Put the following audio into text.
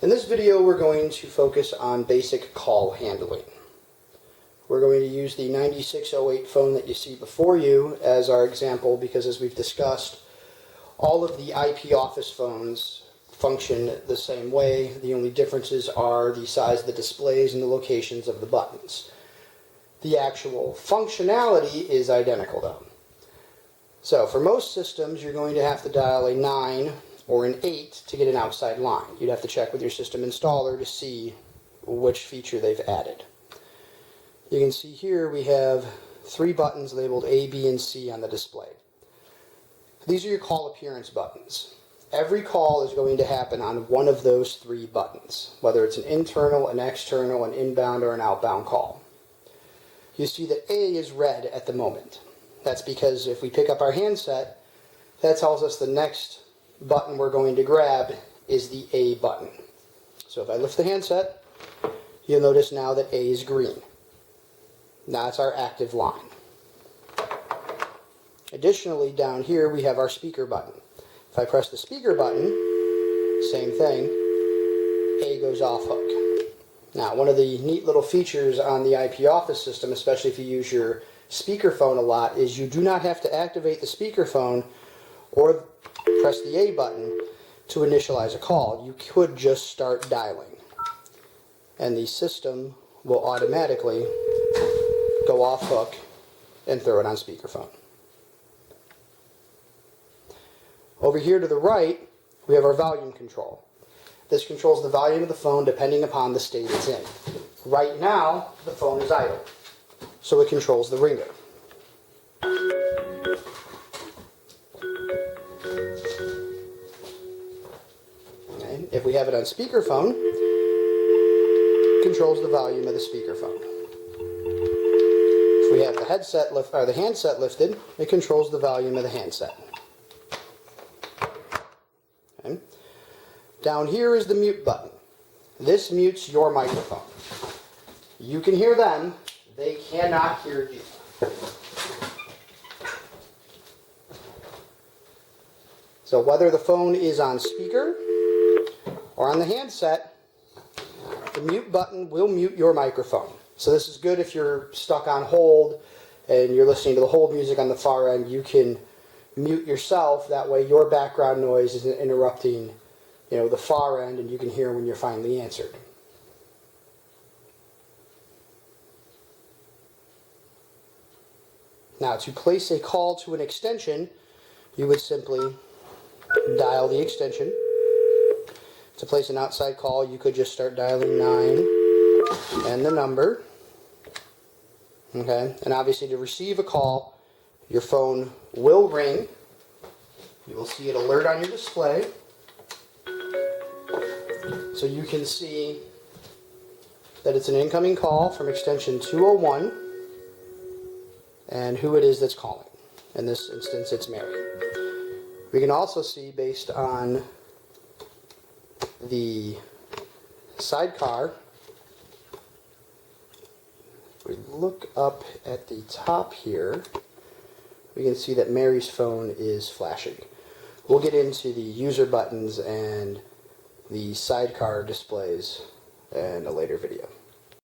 In this video, we're going to focus on basic call handling. We're going to use the 9608 phone that you see before you as our example because, as we've discussed, all of the IP office phones function the same way. The only differences are the size of the displays and the locations of the buttons. The actual functionality is identical though. So for most systems, you're going to have to dial a 9 or an 8 to get an outside line. You'd have to check with your system installer to see which feature they've added. You can see here we have 3 buttons labeled A, B, and C on the display. These are your call appearance buttons. Every call is going to happen on one of those 3 buttons, whether it's an internal, an external, an inbound, or an outbound call. You see that A is red at the moment. That's because if we pick up our handset, that tells us the next button we're going to grab is the A button. So if I lift the handset, you'll notice now that A is green. Now it's our active line. Additionally, down here we have our speaker button. If I press the speaker button, same thing, A goes off hook. Now, one of the neat little features on the IP office system, especially if you use your speakerphone a lot, is you do not have to activate the speakerphone or press the A button to initialize a call. You could just start dialing, and the system will automatically go off hook and throw it on speakerphone. Over here to the right, we have our volume control. This controls the volume of the phone depending upon the state it's in. Right now, the phone is idle, so it controls the ringer. Okay. If we have it on speakerphone, it controls the volume of the speakerphone. If we have the handset lifted, it controls the volume of the handset. Okay. Down here is the mute button. This mutes your microphone. You can hear them, they cannot hear you. So whether the phone is on speaker or on the handset, the mute button will mute your microphone. So this is good if you're stuck on hold and you're listening to the hold music on the far end. You can mute yourself. That way your background noise isn't interrupting, the far end, and you can hear when you're finally answered. Now, to place a call to an extension, you would simply dial the extension. To place an outside call, you could just start dialing 9 and the number. Okay, and obviously to receive a call, your phone will ring. You will see it alert on your display. So you can see that it's an incoming call from extension 201 and who it is that's calling. In this instance, it's Mary. We can also see, based on the sidecar, if we look up at the top here, we can see that Mary's phone is flashing. We'll get into the user buttons and the sidecar displays in a later video.